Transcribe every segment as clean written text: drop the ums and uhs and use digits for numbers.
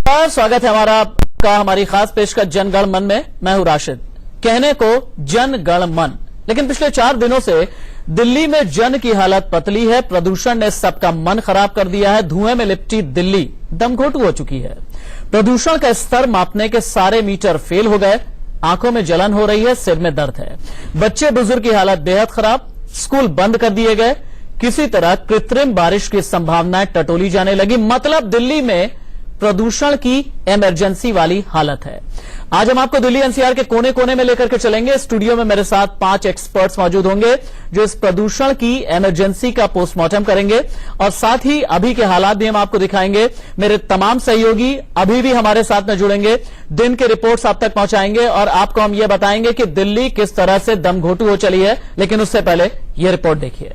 नमस्कार, स्वागत है हमारी खास पेशकश जन गण मन में। मैं हूं राशिद। कहने को जन गण मन, लेकिन पिछले 4 दिनों से दिल्ली में जन की हालत पतली है। प्रदूषण ने सबका मन खराब कर दिया है। धुएं में लिपटी दिल्ली दमघोटू हो चुकी है। प्रदूषण का स्तर मापने के सारे मीटर फेल हो गए। आंखों में जलन हो रही है, सिर में दर्द है। बच्चे बुजुर्ग की हालत बेहद खराब। स्कूल बंद कर दिए गए। किसी तरह कृत्रिम बारिश की संभावनाएं टटोली जाने लगी। मतलब दिल्ली में प्रदूषण की इमरजेंसी वाली हालत है। आज हम आपको दिल्ली एनसीआर के कोने कोने में लेकर के चलेंगे। स्टूडियो में मेरे साथ 5 एक्सपर्ट्स मौजूद होंगे जो इस प्रदूषण की इमरजेंसी का पोस्टमार्टम करेंगे और साथ ही अभी के हालात भी हम आपको दिखाएंगे। मेरे तमाम सहयोगी अभी भी हमारे साथ में जुड़ेंगे, दिन के रिपोर्ट्स आप तक पहुंचाएंगे और आपको हम ये बताएंगे कि दिल्ली किस तरह से दमघोटू हो चली है। लेकिन उससे पहले यह रिपोर्ट देखिए।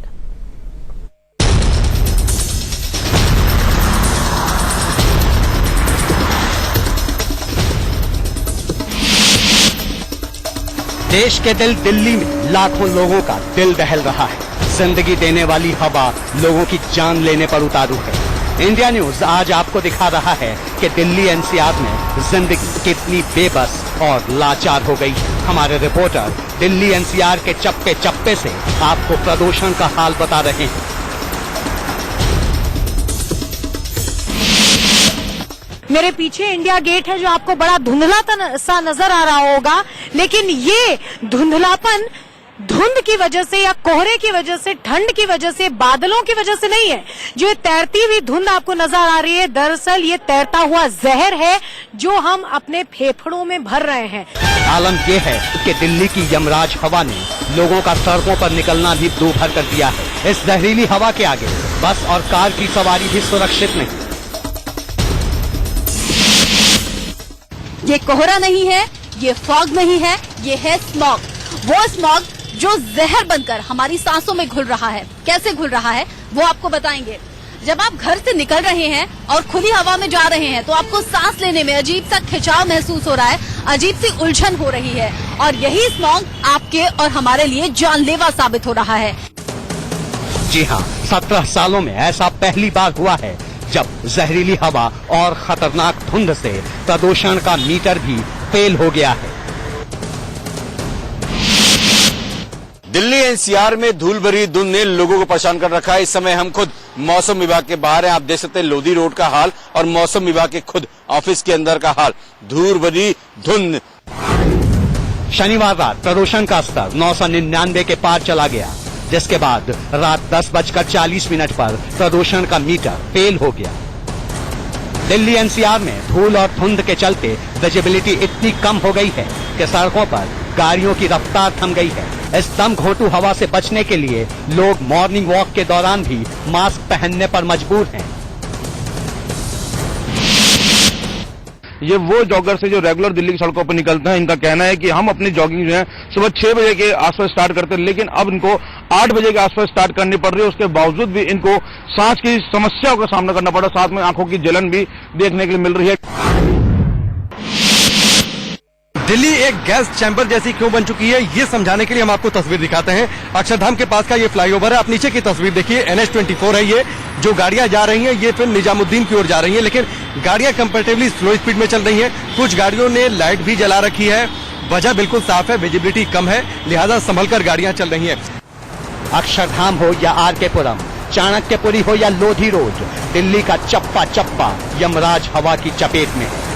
देश के दिल दिल्ली में लाखों लोगों का दिल दहल रहा है। जिंदगी देने वाली हवा लोगों की जान लेने पर उतारू है। इंडिया न्यूज आज आपको दिखा रहा है कि दिल्ली एनसीआर में जिंदगी कितनी बेबस और लाचार हो गई है। हमारे रिपोर्टर दिल्ली एनसीआर के चप्पे चप्पे से आपको प्रदूषण का हाल बता रहे हैं। मेरे पीछे इंडिया गेट है जो आपको बड़ा धुंधला सा नजर आ रहा होगा, लेकिन ये धुंधलापन धुंध की वजह से या कोहरे की वजह से, ठंड की वजह से, बादलों की वजह से नहीं है। जो ये तैरती हुई धुंध आपको नजर आ रही है, दरअसल ये तैरता हुआ जहर है जो हम अपने फेफड़ों में भर रहे हैं। आलम यह है कि दिल्ली की यमराज हवा ने लोगों का सड़कों पर निकलना भी दूभर कर दिया है। इस जहरीली हवा के आगे बस और कार की सवारी भी सुरक्षित नहीं। ये कोहरा नहीं है, ये फॉग नहीं है, ये है स्मॉग। वो स्मॉग जो जहर बनकर हमारी सांसों में घुल रहा है। कैसे घुल रहा है वो आपको बताएंगे। जब आप घर से निकल रहे हैं और खुली हवा में जा रहे हैं तो आपको सांस लेने में अजीब सा खिंचाव महसूस हो रहा है, अजीब सी उलझन हो रही है और यही स्मॉग आपके और हमारे लिए जानलेवा साबित हो रहा है। जी हाँ, 17 सालों में ऐसा पहली बार हुआ है जब जहरीली हवा और खतरनाक धुंध से प्रदूषण का मीटर भी फेल हो गया है। दिल्ली एनसीआर में धूल भरी धुंध ने लोगों को परेशान कर रखा है। इस समय हम खुद मौसम विभाग के बाहर हैं। आप देख सकते हैं लोधी रोड का हाल और मौसम विभाग के खुद ऑफिस के अंदर का हाल। धूल भरी धुंध। शनिवार रात प्रदूषण का स्तर 999 के पार चला गया, जिसके बाद रात 10:40 पर प्रदूषण का मीटर फेल हो गया। दिल्ली एनसीआर में धूल और धुंध के चलते विजिबिलिटी इतनी कम हो गई है कि सड़कों पर गाड़ियों की रफ्तार थम गई है। इस दमघोटू हवा से बचने के लिए लोग मॉर्निंग वॉक के दौरान भी मास्क पहनने पर मजबूर हैं। ये वो जॉगर्स है जो रेगुलर दिल्ली की सड़कों पर निकलते हैं। इनका कहना है कि हम अपनी जॉगिंग जो है सुबह 6 बजे के आसपास स्टार्ट करते हैं, लेकिन अब इनको 8 बजे के आसपास स्टार्ट करनी पड़ रही है। उसके बावजूद भी इनको सांस की समस्याओं का सामना करना पड़ रहा है। साथ में आंखों की जलन भी देखने के लिए मिल रही है। दिल्ली एक गैस चैम्बर जैसी क्यों बन चुकी है, ये समझाने के लिए हम आपको तस्वीर दिखाते हैं। अक्षरधाम के पास का ये फ्लाईओवर है। आप नीचे की तस्वीर देखिए, NH24 है ये। जो गाड़ियां जा रही हैं ये फिर निजामुद्दीन की ओर जा रही हैं, लेकिन गाड़ियां कंपैरेटिवली स्लो स्पीड में चल रही हैं। कुछ गाड़ियों ने लाइट भी जला रखी है। वजह बिल्कुल साफ है, विजिबिलिटी कम है, लिहाजा संभलकर गाड़ियां चल रही हैं। अक्षरधाम हो या RK पुरम, चाणक्यपुरी हो या लोधी रोड, दिल्ली का चप्पा चप्पा यमराज हवा की चपेट में है।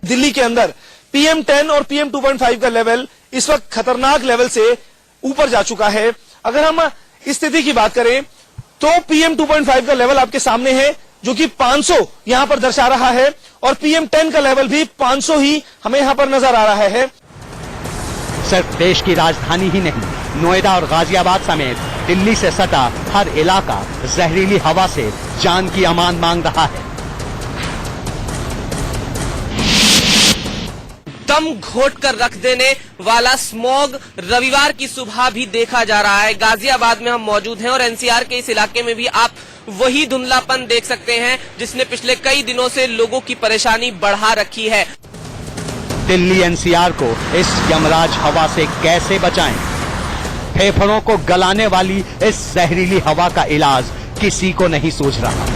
दिल्ली के अंदर PM10 और PM2.5 का लेवल इस वक्त खतरनाक लेवल से ऊपर जा चुका है। अगर हम स्थिति की बात करें तो PM2.5 का लेवल आपके सामने है जो कि 500 यहां पर दर्शा रहा है और PM10 का लेवल भी 500 ही हमें यहां पर नजर आ रहा है। सिर्फ देश की राजधानी ही नहीं, नोएडा और गाजियाबाद समेत दिल्ली से सटा हर इलाका जहरीली हवा से जान की अमान मांग रहा है। दम घोट कर रख देने वाला स्मॉग रविवार की सुबह भी देखा जा रहा है। गाजियाबाद में हम मौजूद हैं और एनसीआर के इस इलाके में भी आप वही धुंधलापन देख सकते हैं जिसने पिछले कई दिनों से लोगों की परेशानी बढ़ा रखी है। दिल्ली एनसीआर को इस यमराज हवा से कैसे बचाएं? फेफड़ों को गलाने वाली इस जहरीली हवा का इलाज किसी को नहीं सूझ रहा।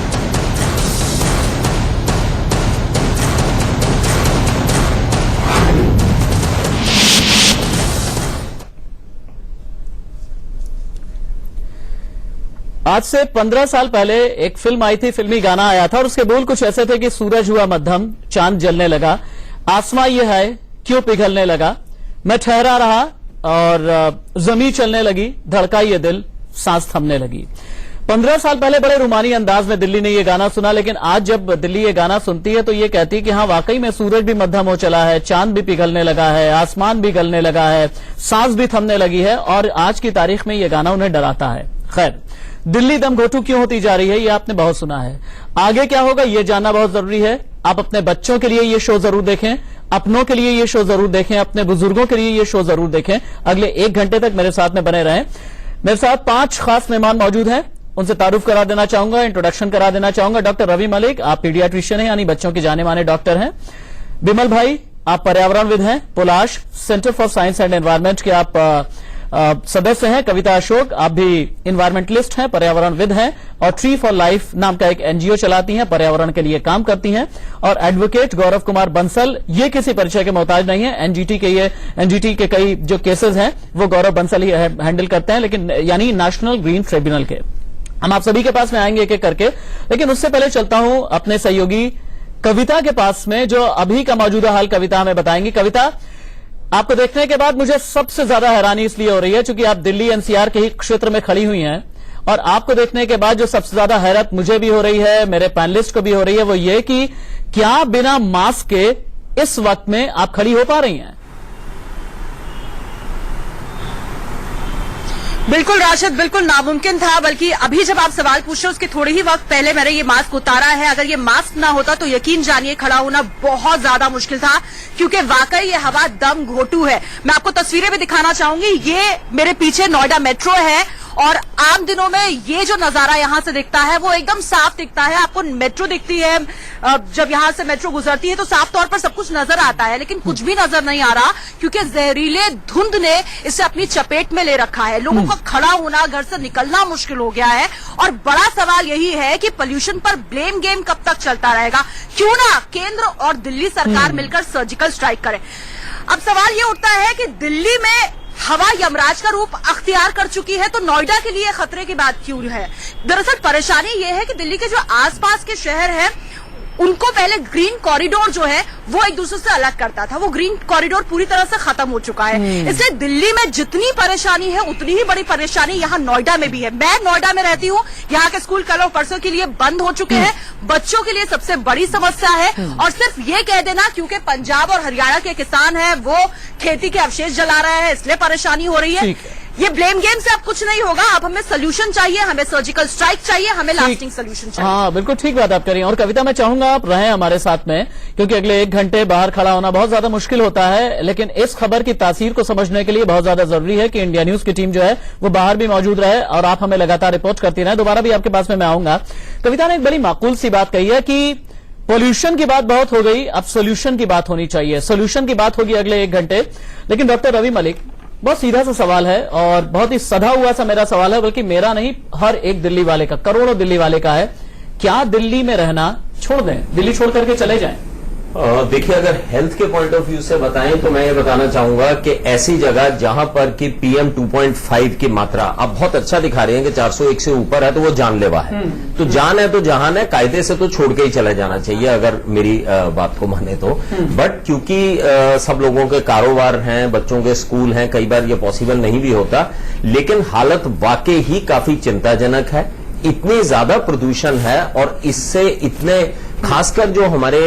आज से 15 साल पहले एक फिल्म आई थी, फिल्मी गाना आया था और उसके बोल कुछ ऐसे थे कि सूरज हुआ मध्यम, चांद जलने लगा, आसमां ये है क्यों पिघलने लगा, मैं ठहरा रहा और जमीन चलने लगी, धड़का ये दिल, सांस थमने लगी। 15 साल पहले बड़े रुमानी अंदाज में दिल्ली ने ये गाना सुना, लेकिन आज जब दिल्ली ये गाना सुनती है तो ये कहती है कि हाँ वाकई में सूरज भी मध्यम हो चला है, चांद भी पिघलने लगा है, आसमान भी गलने लगा है, सांस भी थमने लगी है और आज की तारीख में ये गाना उन्हें डराता है। खैर, दिल्ली दम घोटू क्यों होती जा रही है ये आपने बहुत सुना है। आगे क्या होगा ये जानना बहुत जरूरी है। आप अपने बच्चों के लिए ये शो जरूर देखें, अपनों के लिए ये शो जरूर देखें, अपने बुजुर्गों के लिए ये शो जरूर देखें। अगले 1 घंटे तक मेरे साथ में बने रहें। मेरे साथ 5 खास मेहमान मौजूद हैं, उनसे तारुफ करा देना चाहूंगा, इंट्रोडक्शन करा देना चाहूंगा। डॉक्टर रवि मलिक, आप पीडियाट्रिशियन हैं, यानी बच्चों के जाने माने डॉक्टर हैं। बिमल भाई, आप पर्यावरणविद हैं, पोलाश centre for science and environment के आप सदस्य हैं। कविता अशोक, आप भी इन्वायरमेंटलिस्ट हैं, पर्यावरणविद हैं और ट्री फॉर लाइफ नाम का एक एनजीओ चलाती हैं, पर्यावरण के लिए काम करती हैं। और एडवोकेट गौरव कुमार बंसल, ये किसी परिचय के मोहताज नहीं है, एनजीटी के कई जो केसेस हैं वो गौरव बंसल ही हैंडल करते हैं, लेकिन यानी नेशनल ग्रीन ट्रिब्यूनल के। हम आप सभी के पास में आएंगे एक एक करके, लेकिन उससे पहले चलता हूं अपने सहयोगी कविता के पास में, जो अभी का मौजूदा हाल कविता हमें बताएंगी। कविता, आपको देखने के बाद मुझे सबसे ज्यादा हैरानी इसलिए हो रही है क्योंकि आप दिल्ली एनसीआर के ही क्षेत्र में खड़ी हुई हैं, और आपको देखने के बाद जो सबसे ज्यादा हैरत मुझे भी हो रही है, मेरे पैनलिस्ट को भी हो रही है, वो ये कि क्या बिना मास्क के इस वक्त में आप खड़ी हो पा रही हैं? बिल्कुल राशिद, बिल्कुल नामुमकिन था। बल्कि अभी जब आप सवाल पूछ रहे हो उसके थोड़े ही वक्त पहले मैंने ये मास्क उतारा है। अगर ये मास्क ना होता तो यकीन जानिए खड़ा होना बहुत ज्यादा मुश्किल था, क्योंकि वाकई ये हवा दम घोटू है। मैं आपको तस्वीरें भी दिखाना चाहूंगी। ये मेरे पीछे नोएडा मेट्रो है और आम दिनों में ये जो नजारा यहां से दिखता है वो एकदम साफ दिखता है। आपको मेट्रो दिखती है, जब यहां से मेट्रो गुजरती है तो साफ तौर पर सब कुछ नजर आता है, लेकिन कुछ भी नजर नहीं आ रहा क्योंकि जहरीले धुंध ने इसे अपनी चपेट में ले रखा है। लोगों का खड़ा होना, घर से निकलना मुश्किल हो गया है। और बड़ा सवाल यही है कि पोल्यूशन पर ब्लेम गेम कब तक चलता रहेगा? क्यों ना केंद्र और दिल्ली सरकार मिलकर सर्जिकल स्ट्राइक करे। अब सवाल ये उठता है कि दिल्ली में हवा यमराज का रूप अख्तियार कर चुकी है तो नोएडा के लिए खतरे की बात क्यों है? दरअसल परेशानी ये है कि दिल्ली के जो आसपास के शहर हैं उनको पहले ग्रीन कॉरिडोर जो है वो एक दूसरे से अलग करता था, वो ग्रीन कॉरिडोर पूरी तरह से खत्म हो चुका है। इसलिए दिल्ली में जितनी परेशानी है उतनी ही बड़ी परेशानी यहाँ नोएडा में भी है। मैं नोएडा में रहती हूँ, यहाँ के स्कूल कल और परसों के लिए बंद हो चुके हैं। बच्चों के लिए सबसे बड़ी समस्या है। और सिर्फ ये कह देना क्योंकि पंजाब और हरियाणा के किसान हैं वो खेती के अवशेष जला रहे हैं इसलिए परेशानी हो रही है, ये ब्लेम गेम से अब कुछ नहीं होगा। अब हमें सोल्यूशन चाहिए, हमें सर्जिकल स्ट्राइक चाहिए, हमें लास्टिंग सोल्यूशन चाहिए। हाँ बिल्कुल ठीक बात आप कह रही हैं। और कविता, मैं चाहूंगा आप रहें हमारे साथ में, क्योंकि अगले 1 घंटे बाहर खड़ा होना बहुत ज्यादा मुश्किल होता है, लेकिन इस खबर की तासीर को समझने के लिए बहुत ज्यादा जरूरी है कि इंडिया न्यूज की टीम जो है वो बाहर भी मौजूद रहे और आप हमें लगातार रिपोर्ट करती रहे। दोबारा भी आपके पास में मैं आऊंगा। कविता ने एक बड़ी माकूल सी बात कही है कि पोल्यूशन की बात बहुत हो गई, अब सोल्यूशन की बात होनी चाहिए। सोल्यूशन की बात होगी अगले 1 घंटे। लेकिन डॉक्टर रवि मलिक, बहुत सीधा सा सवाल है और बहुत ही सधा हुआ सा मेरा सवाल है, बल्कि मेरा नहीं हर एक दिल्ली वाले का, करोड़ों दिल्ली वाले का है। क्या दिल्ली में रहना छोड़ दें, दिल्ली छोड़ करके चले जाएं? देखिए, अगर हेल्थ के पॉइंट ऑफ व्यू से बताएं तो मैं ये बताना चाहूंगा कि ऐसी जगह जहां पर कि PM 2.5 की मात्रा आप बहुत अच्छा दिखा रहे हैं कि 401 से ऊपर है तो वो जानलेवा है। तो जान है तो जहान है, कायदे से तो छोड़ के ही चले जाना चाहिए अगर मेरी बात को माने तो। बट क्योंकि सब लोगों के कारोबार हैं, बच्चों के स्कूल हैं, कई बार ये पॉसिबल नहीं भी होता, लेकिन हालत वाकई ही काफी चिंताजनक है। इतनी ज्यादा प्रदूषण है और इससे इतने, खासकर जो हमारे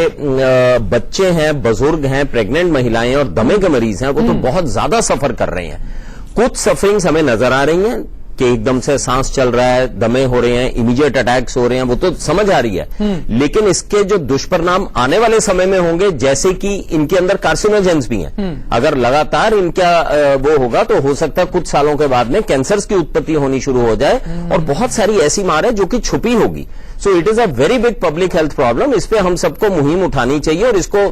बच्चे हैं, बुजुर्ग हैं, प्रेग्नेंट महिलाएं और दमे के मरीज हैं, वो तो बहुत ज्यादा सफर कर रहे हैं। कुछ सफरिंग्स हमें नजर आ रही हैं कि एकदम से सांस चल रहा है, दमे हो रहे हैं, इमीडिएट अटैक्स हो रहे हैं, वो तो समझ आ रही है। लेकिन इसके जो दुष्परिणाम आने वाले समय में होंगे, जैसे कि इनके अंदर कार्सिनोजेंस भी हैं, अगर लगातार इनका वो होगा तो हो सकता है कुछ सालों के बाद में कैंसर्स की उत्पत्ति होनी शुरू हो जाए और बहुत सारी ऐसी मार है जो कि छुपी होगी। So it is a very big public health problem. इस पे हम सबको मुहिम उठानी चाहिए और इसको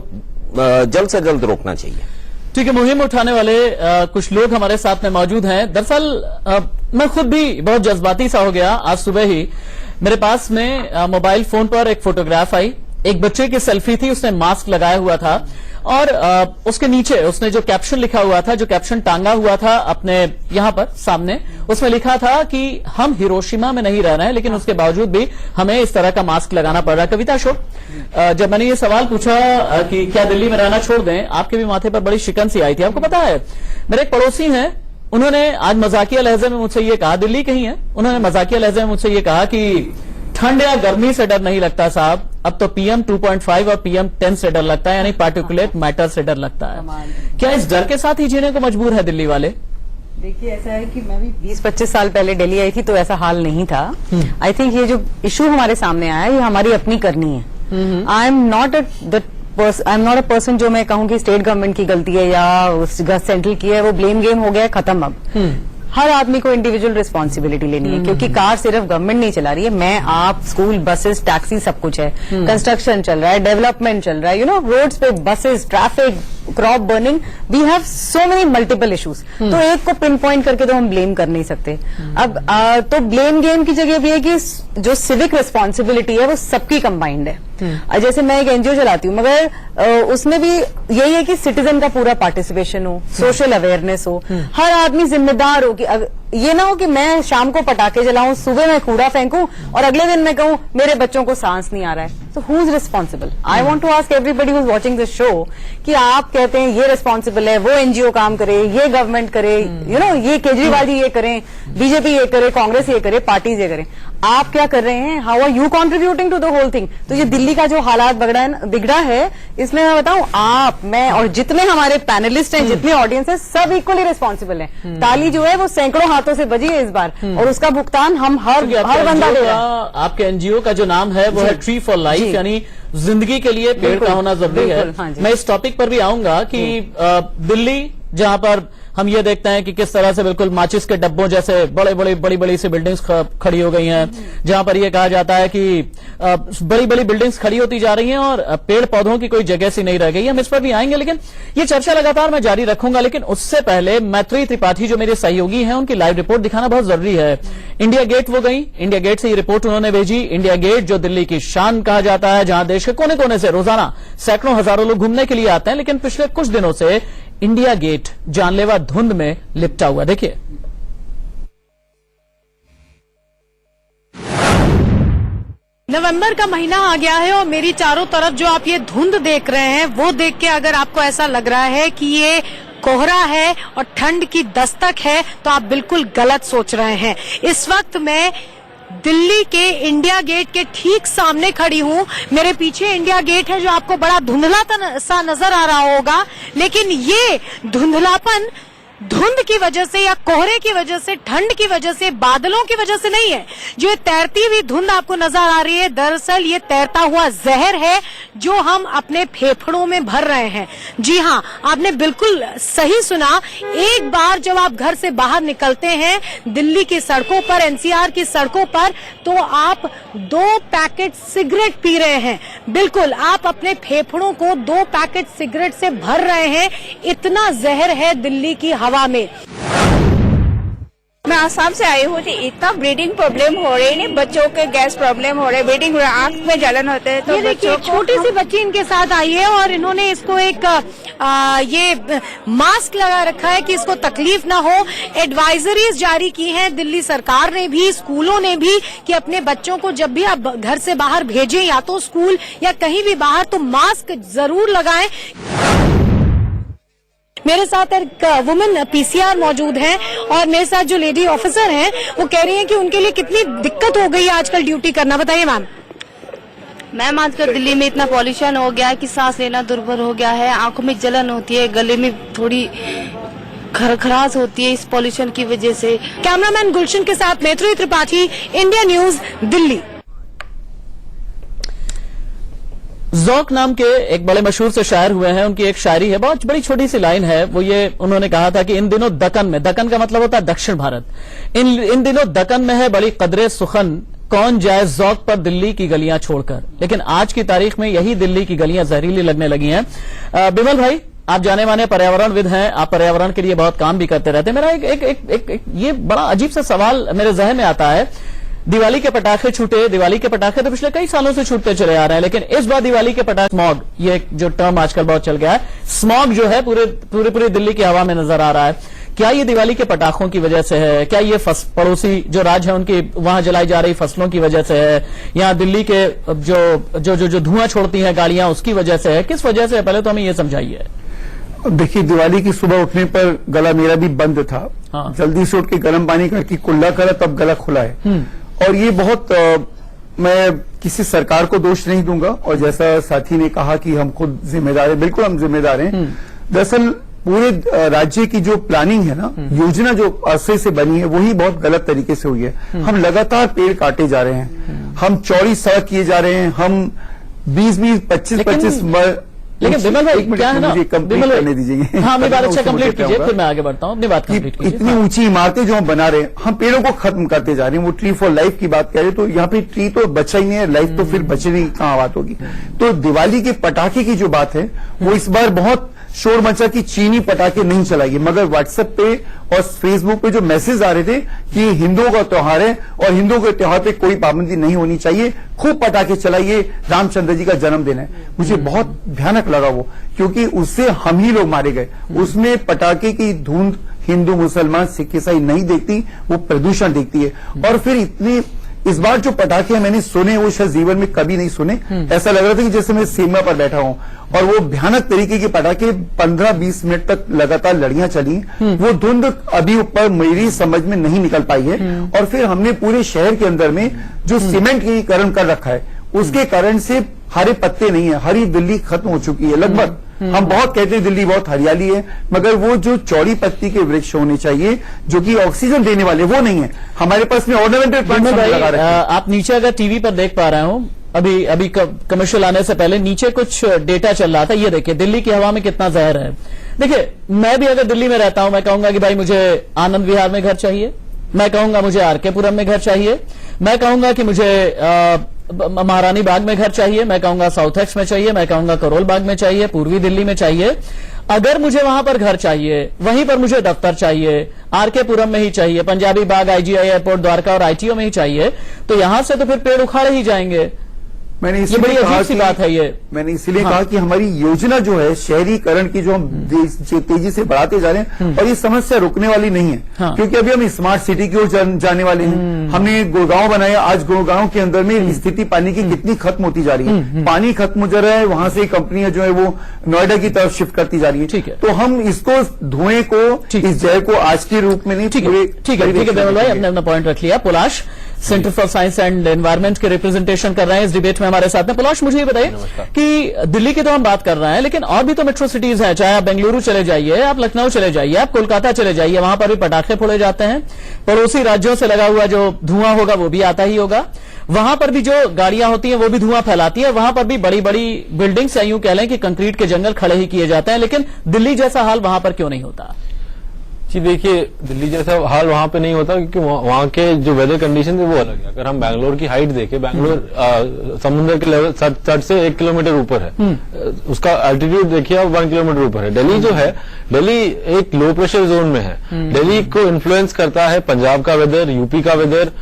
जल्द से जल्द रोकना चाहिए। ठीक है, मुहिम उठाने वाले कुछ लोग हमारे साथ में मौजूद हैं। दरअसल मैं खुद भी बहुत जज्बाती सा हो गया आज सुबह ही मेरे पास में मोबाइल फोन पर एक फोटोग्राफ आई, एक बच्चे की सेल्फी थी, उसने मास्क लगाया हुआ था और उसके नीचे उसने जो कैप्शन लिखा हुआ था, जो कैप्शन टांगा हुआ था अपने यहां पर सामने, उसमें लिखा था कि हम हिरोशिमा में नहीं रह रहे हैं, लेकिन उसके बावजूद भी हमें इस तरह का मास्क लगाना पड़ रहा है। कविता अशोक, जब मैंने ये सवाल पूछा कि क्या दिल्ली में रहना छोड़ दें, आपके भी माथे पर बड़ी शिकन सी आई थी। आपको पता है, मेरे एक पड़ोसी हैं, उन्होंने आज मजाकिया लहजे में मुझसे ये कहा, दिल्ली के ही हैं, उन्होंने मजाकिया लहजे में मुझसे ये कहा कि ठंड या गर्मी से डर नहीं लगता साहब, अब तो PM 2.5 और PM 10 से डर लगता है, यानी पार्टिकुलेट मैटर से डर लगता है। क्या इस डर के साथ ही जीने को मजबूर है दिल्ली वाले? देखिए, ऐसा है कि मैं भी 20-25 साल पहले दिल्ली आई थी तो ऐसा हाल नहीं था। आई थिंक ये जो इशू हमारे सामने आया है, ये हमारी अपनी करनी है। I am not a person जो मैं कहूँ कि स्टेट गवर्नमेंट की गलती है या सेंट्रल की है, वो ब्लेम गेम हो गया है, खत्म। अब हर आदमी को इंडिविजुअल रिस्पॉन्सिबिलिटी लेनी है, क्योंकि कार सिर्फ गवर्नमेंट नहीं चला रही है, मैं, आप, स्कूल, बसेस, टैक्सी, सब कुछ है। कंस्ट्रक्शन चल रहा है, डेवलपमेंट चल रहा है, रोड्स पे buses, traffic, crop burning, we have so many multiple issues. तो एक को पिन पॉइंट करके तो हम ब्लेम कर नहीं सकते। अब तो ब्लेम गेम की जगह भी है कि जो सिविक रिस्पॉन्सिबिलिटी है वो सबकी कंबाइंड है। जैसे मैं एक NGO चलाती हूँ, मगर उसमें भी यही है कि सिटीजन का पूरा पार्टिसिपेशन हो, सोशल अवेयरनेस हो, हर आदमी जिम्मेदार हो। कि ये ना हो कि मैं शाम को पटाखे जलाऊं, सुबह मैं कूड़ा फेंकूं और अगले दिन मैं कहूं मेरे बच्चों को सांस नहीं आ रहा है। तो who is responsible? I want to ask everybody who is watching this show कि आप कहते हैं ये रिस्पॉन्सिबल है, वो NGO काम करे, ये गवर्नमेंट करे, ये केजरीवाल जी ये करें, बीजेपी ये करे, कांग्रेस ये करे, पार्टीज ये करें, आप क्या कर रहे हैं? How are you contributing to the whole thing? तो ये दिल्ली का जो हालात बिगड़ा है, इसमें मैं बताऊं, आप, मैं और जितने हमारे पैनलिस्ट हैं, जितने ऑडियंस है, सब इक्वली रिस्पॉन्सिबल है। ताली जो है वो सैकड़ों हाथों से बजी है इस बार, और उसका भुगतान हम हर बंदा दे रहा है। आपके NGO का जो नाम है वो है ट्री फॉर लाइफ, यानी जिंदगी के लिए पेड़ का होना जरूरी है। मैं इस टॉपिक पर भी आऊंगा कि दिल्ली, जहां पर हम ये देखते हैं कि किस तरह से बिल्कुल माचिस के डब्बों जैसे बड़ी बड़ी सी बिल्डिंग्स खड़ी हो गई हैं, जहां पर ये कहा जाता है कि बड़ी बड़ी बिल्डिंग्स खड़ी होती जा रही हैं और पेड़ पौधों की कोई जगह सी नहीं रह गई। हम इस पर भी आएंगे, लेकिन ये चर्चा लगातार मैं जारी रखूंगा। लेकिन उससे पहले मैत्री त्रिपाठी जो मेरे सहयोगी हैं, उनकी लाइव रिपोर्ट दिखाना बहुत जरूरी है। इंडिया गेट वो गई, इंडिया गेट से ये रिपोर्ट उन्होंने भेजी। इंडिया गेट जो दिल्ली की शान कहा जाता है, जहां देश के कोने कोने से रोजाना सैकड़ों हजारों लोग घूमने के लिए आते हैं, लेकिन पिछले कुछ दिनों से इंडिया गेट जानलेवा धुंध में लिपटा हुआ। देखिए, नवंबर का महीना आ गया है और मेरी चारों तरफ जो आप ये धुंध देख रहे हैं, वो देख के अगर आपको ऐसा लग रहा है कि ये कोहरा है और ठंड की दस्तक है, तो आप बिल्कुल गलत सोच रहे हैं। इस वक्त मैं दिल्ली के इंडिया गेट के ठीक सामने खड़ी हूँ। मेरे पीछे इंडिया गेट है जो आपको बड़ा धुंधला सा नजर आ रहा होगा, लेकिन ये धुंधलापन धुंध की वजह से या कोहरे की वजह से, ठंड की वजह से, बादलों की वजह से नहीं है। जो ये तैरती हुई धुंध आपको नजर आ रही है, दरअसल ये तैरता हुआ जहर है जो हम अपने फेफड़ों में भर रहे हैं। जी हाँ, आपने बिल्कुल सही सुना। एक बार जब आप घर से बाहर निकलते हैं दिल्ली की सड़कों पर, NCR की सड़कों पर, तो आप 2 पैकेट सिगरेट पी रहे हैं। बिल्कुल, आप अपने फेफड़ों को 2 पैकेट सिगरेट से भर रहे हैं। इतना जहर है दिल्ली की हवा में। मैं आसाम से आई हूँ, इतना ब्रीडिंग प्रॉब्लम हो रही है, बच्चों के गैस प्रॉब्लम हो रहे, ब्रीडिंग आंख में जलन होते हैं। तो ये देखिए, छोटी सी बच्ची इनके साथ आई है और इन्होंने इसको एक ये मास्क लगा रखा है कि इसको तकलीफ ना हो। एडवाइजरीज जारी की हैं दिल्ली सरकार ने भी, स्कूलों ने भी, कि अपने बच्चों को जब भी आप घर से बाहर भेजें, या तो स्कूल या कहीं भी बाहर, तो मास्क जरूर लगाएं। मेरे साथ एक वुमेन PCR मौजूद हैं और मेरे साथ जो लेडी ऑफिसर हैं वो कह रही हैं कि उनके लिए कितनी दिक्कत हो गई है आजकल ड्यूटी करना। बताइए मैम। मैम, आजकल दिल्ली में इतना पॉल्यूशन हो गया है कि सांस लेना दुर्भर हो गया है, आंखों में जलन होती है, गले में थोड़ी खराश होती है इस पॉल्यूशन की वजह से। कैमरामैन गुलशन के साथ मैत्री त्रिपाठी, इंडिया न्यूज, दिल्ली। ज़ौक नाम के एक बड़े मशहूर से शायर हुए हैं, उनकी एक शायरी है, बहुत बड़ी छोटी सी लाइन है। वो ये उन्होंने कहा था कि इन दिनों दक्कन में, दक्कन का मतलब होता है दक्षिण भारत, इन दिनों दक्कन में है बड़ी कदरे सुखन, कौन जाए ज़ौक पर दिल्ली की गलियां छोड़कर। लेकिन आज की तारीख में यही दिल्ली की गलियां जहरीली लगने लगी हैं। बिमल भाई, आप जाने माने पर्यावरणविद हैं, आप पर्यावरण के लिए बहुत काम भी करते रहते हैं। मेरा एक ये बड़ा अजीब सा सवाल मेरे जहन में आता है दिवाली के पटाखे छूटे, दिवाली के पटाखे तो पिछले कई सालों से छूटते चले आ रहे हैं, लेकिन इस बार दिवाली के पटाखे स्मॉग, ये जो टर्म आजकल बहुत चल गया है, स्मॉग जो है पूरे दिल्ली की हवा में नजर आ रहा है। क्या ये दिवाली के पटाखों की वजह से है? क्या ये पड़ोसी जो राज्य है उनकी वहां जलाई जा रही फसलों की वजह से है? या दिल्ली के जो धुआं छोड़ती हैं गाड़ियां उसकी वजह से है? किस वजह से है? पहले तो हमें ये समझाइए। देखिए, दिवाली की सुबह उठने पर गला मेरा भी बंद था। हाँ। जल्दी से उठ के गर्म पानी करके कुल्ला करा, तब गला खुला है। और ये बहुत मैं किसी सरकार को दोष नहीं दूंगा, और जैसा साथी ने कहा कि हम खुद जिम्मेदार हैं, बिल्कुल हम जिम्मेदार हैं। दरअसल पूरे राज्य की जो प्लानिंग है ना, योजना जो अरसे से बनी है, वही बहुत गलत तरीके से हुई है। हम लगातार पेड़ काटे जा रहे हैं, हम चौड़ी सड़क किए जा रहे हैं, हम 20-20, 25-25 लेकिन विमल भाई क्या है ना, कंप्लीट करने दीजिए। हाँ, अपनी बात अच्छा कंप्लीट कीजिए, फिर मैं आगे बढ़ता हूँ। अपनी बात कंप्लीट कीजिए। इतनी ऊंची इमारतें जो हम बना रहे हैं, हम पेड़ों को खत्म करते जा रहे हैं। वो ट्री फॉर लाइफ की बात कह रहे हैं, तो यहाँ पे ट्री तो बचा ही नहीं है, लाइफ तो फिर बचने की कहाँ बात होगी। तो दिवाली के पटाखे की जो बात है, वो इस बार बहुत शोर मचा कि चीनी पटाखे नहीं चलाइए, मगर व्हाट्सएप पे और फेसबुक पे जो मैसेज आ रहे थे कि हिंदुओं का त्योहार है और हिंदुओं के त्योहार पे कोई पाबंदी नहीं होनी चाहिए, खूब पटाखे चलाइए, रामचंद्र जी का जन्मदिन है। मुझे बहुत भयानक लगा वो, क्योंकि उससे हम ही लोग मारे गए। उसमें पटाखे की धुंध हिंदू, मुसलमान, सिख, ईसाई नहीं देखती, वो प्रदूषण देखती है। और फिर इतनी इस बार जो पटाखे मैंने सुने, वो शायद जीवन में कभी नहीं सुने। ऐसा लग रहा था कि जैसे मैं सीमा पर बैठा हूं। और वो भयानक तरीके के पटाखे 15-20 मिनट तक लगातार लड़ियां चली। वो धुंध अभी ऊपर मेरी समझ में नहीं निकल पाई है। और फिर हमने पूरे शहर के अंदर में जो सीमेंटीकरण कर रखा है, उसके कारण से हरे पत्ते नहीं है, हरी दिल्ली खत्म हो चुकी है लगभग। हम बहुत कहते हैं दिल्ली बहुत हरियाली है, मगर वो जो चौड़ी पत्ती के वृक्ष होने चाहिए जो कि ऑक्सीजन देने वाले, वो नहीं है हमारे पास में। ऑर्नामेंटल प्लांट्स लगा रखे हैं। आप नीचे अगर टीवी पर देख पा रहे हो, अभी कमर्शियल आने से पहले नीचे कुछ डेटा चल रहा था। ये देखिए दिल्ली की हवा में कितना जहर है। देखिए, मैं भी अगर दिल्ली में रहता हूं, मैं कहूंगा कि भाई मुझे आनंद विहार में घर चाहिए, मैं कहूंगा मुझे आरके पुरम में घर चाहिए, मैं कहूंगा कि मुझे महारानी बाग में घर चाहिए, मैं कहूंगा साउथ एक्स में चाहिए, मैं कहूंगा करोल बाग में चाहिए, पूर्वी दिल्ली में चाहिए। अगर मुझे वहां पर घर चाहिए, वहीं पर मुझे दफ्तर चाहिए, आरके पुरम में ही चाहिए, पंजाबी बाग, आईजीआई एयरपोर्ट, द्वारका और आईटीओ में ही चाहिए, तो यहां से तो फिर पेड़ उखाड़े ही जाएंगे। मैंने ये बड़ी अजीब सी बात है। ये मैंने इसीलिए कहा कि हमारी योजना जो है शहरीकरण की, जो हम तेजी से बढ़ाते जा रहे हैं, और ये समस्या रुकने वाली नहीं है। क्योंकि अभी हम स्मार्ट सिटी की ओर जाने वाले हैं। हमने गुड़गांव बनाया, आज गुड़गांव के अंदर में स्थिति पानी की कितनी खत्म होती जा रही है। पानी खत्म हो जा रहा है, वहां से कंपनियां जो है वो नोएडा की तरफ शिफ्ट करती जा रही है। तो हम इसको धुएं को, इस जय को आज के रूप में नहीं, ठीक है बेमल भाई, अपने अपना पॉइंट रख लिया। पुलाश centre for science and environment के रिप्रेजेंटेशन कर रहे हैं इस डिबेट में हमारे साथ में। पुलाश, मुझे ये बताइए कि दिल्ली की तो हम बात कर रहे हैं, लेकिन और भी तो मेट्रो सिटीज हैं। चाहे आप बेंगलुरु चले जाइए, आप लखनऊ चले जाइए, आप कोलकाता चले जाइए, वहां पर भी पटाखे फोड़े जाते हैं। पड़ोसी राज्यों से लगा हुआ जो धुआं होगा वो भी आता ही होगा। वहां पर भी जो गाड़ियां होती हैं वो भी धुआं फैलाती है। वहां पर भी बड़ी बड़ी बिल्डिंग्स, या यूं कह लें कि कंक्रीट के जंगल खड़े ही किए जाते हैं। लेकिन दिल्ली जैसा हाल वहां पर क्यों नहीं होता? जी देखिए, दिल्ली जैसा हाल वहां पे नहीं होता क्योंकि वहां के जो वेदर कंडीशन है वो अलग है। अगर हम बैंगलोर की हाइट देखें, बैंगलोर समुद्र के लेवल तट से 1 किलोमीटर ऊपर है। उसका एल्टीट्यूड देखिए आप 1 किलोमीटर ऊपर है। दिल्ली जो है, दिल्ली एक लो प्रेशर जोन में है। दिल्ली को इन्फ्लुएंस करता है पंजाब का वेदर, यूपी का वेदर,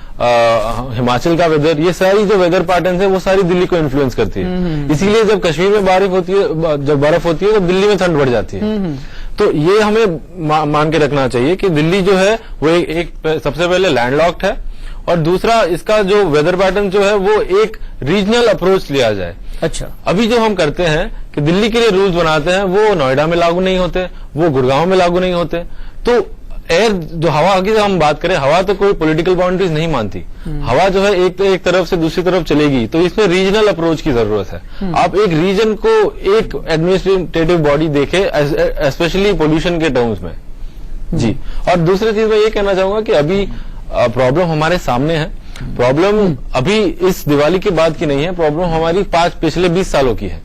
हिमाचल का वेदर। ये सारी जो वेदर पैटर्न है वो सारी दिल्ली को इन्फ्लुएंस करती है। इसीलिए जब कश्मीर में बर्फ होती है तो दिल्ली में ठंड बढ़ जाती है। तो ये हमें मान के रखना चाहिए कि दिल्ली जो है वो एक सबसे पहले लैंडलॉक्ड है, और दूसरा इसका जो वेदर पैटर्न जो है वो एक रीजनल अप्रोच लिया जाए। अच्छा, अभी जो हम करते हैं कि दिल्ली के लिए रूल्स बनाते हैं, वो नोएडा में लागू नहीं होते, वो गुड़गांव में लागू नहीं होते। तो एयर जो हवा की हम बात करें, हवा तो कोई पॉलिटिकल बाउंड्रीज नहीं मानती। हवा जो है एक तरफ से दूसरी तरफ चलेगी, तो इसमें रीजनल अप्रोच की जरूरत है। आप एक रीजन को एक एडमिनिस्ट्रेटिव बॉडी देखे, स्पेशली पोल्यूशन के टर्म्स में। जी, और दूसरी चीज मैं ये कहना चाहूंगा कि अभी प्रॉब्लम हमारे सामने है। प्रॉब्लम अभी इस दिवाली के बाद की नहीं है, प्रॉब्लम हमारी पिछले 20 सालों की है।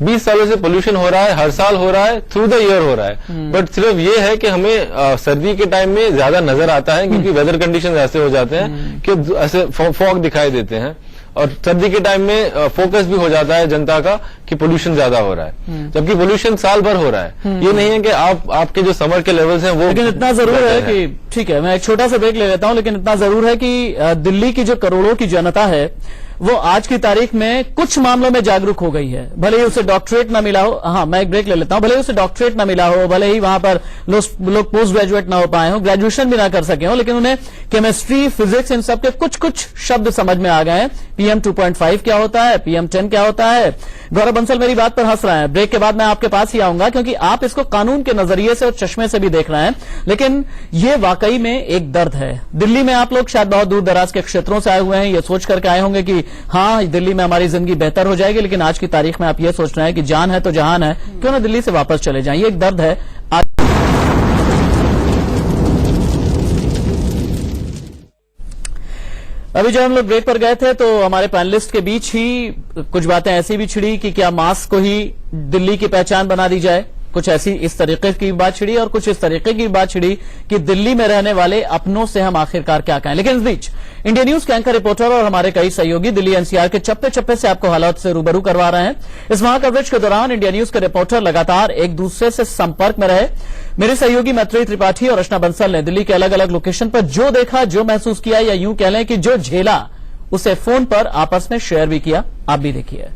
20 सालों से पोल्यूशन हो रहा है, हर साल हो रहा है, थ्रू द ईयर हो रहा है। बट सिर्फ ये है कि हमें सर्दी के टाइम में ज्यादा नजर आता है, क्योंकि वेदर कंडीशन ऐसे हो जाते हैं कि ऐसे फॉग दिखाई देते हैं। और सर्दी के टाइम में फोकस भी हो जाता है जनता का कि पोल्यूशन ज्यादा हो रहा है, जबकि पोल्यूशन साल भर हो रहा है। ये नहीं है कि आपके जो समर के लेवल्स हैं वो, लेकिन इतना जरूर है कि ठीक है, मैं एक छोटा सा ब्रेक ले लेता हूं, लेकिन इतना जरूर है कि दिल्ली की जो करोड़ों की जनता है वो आज की तारीख में कुछ मामलों में जागरूक हो गई है। भले ही उसे डॉक्टरेट ना मिला हो, हाँ मैं एक ब्रेक ले लेता हूं, भले ही उसे डॉक्टरेट ना मिला हो, भले ही वहां पर लोग पोस्ट ग्रेजुएट ना हो पाए हो, ग्रेजुएशन भी ना कर सके हो, लेकिन उन्हें केमिस्ट्री, फिजिक्स, इन सब के कुछ शब्द समझ में आ गए हैं। PM 2.5 क्या होता है, PM 10 क्या होता है। गौरव बंसल मेरी बात पर हंस रहे हैं। ब्रेक के बाद मैं आपके पास ही आऊंगा, क्योंकि आप इसको कानून के नजरिए से और चश्मे से भी देख रहे हैं, लेकिन ये वाकई में एक दर्द है। दिल्ली में आप लोग शायद बहुत दूर दराज के क्षेत्रों से आए हुए हैं, ये सोच करके आए होंगे कि हाँ दिल्ली में हमारी जिंदगी बेहतर हो जाएगी, लेकिन आज की तारीख में आप ये सोच रहे हैं कि जान है तो जहान है, क्यों ना दिल्ली से वापस चले जाएं। ये एक दर्द है। अभी जब हम लोग ब्रेक पर गए थे तो हमारे पैनलिस्ट के बीच ही कुछ बातें ऐसी भी छिड़ी कि क्या मास्क को ही दिल्ली की पहचान बना दी जाए, कुछ ऐसी इस तरीके की बात छिड़ी, और कुछ इस तरीके की बात छिड़ी कि दिल्ली में रहने वाले अपनों से हम आखिरकार क्या कहें। लेकिन इस बीच इंडिया न्यूज के एंकर रिपोर्टर और हमारे कई सहयोगी दिल्ली एनसीआर के चप्पे चप्पे से आपको हालात से रूबरू करवा रहे हैं। इस वहां कवरेज के दौरान इंडिया न्यूज के रिपोर्टर लगातार एक दूसरे से संपर्क में रहे। मेरे सहयोगी मैत्री त्रिपाठी और रचना बंसल ने दिल्ली के अलग अलग लोकेशन पर जो देखा, जो महसूस किया, या यूं कह लें कि जो झेला, उसे फोन पर आपस में शेयर भी किया। आप भी देखिए।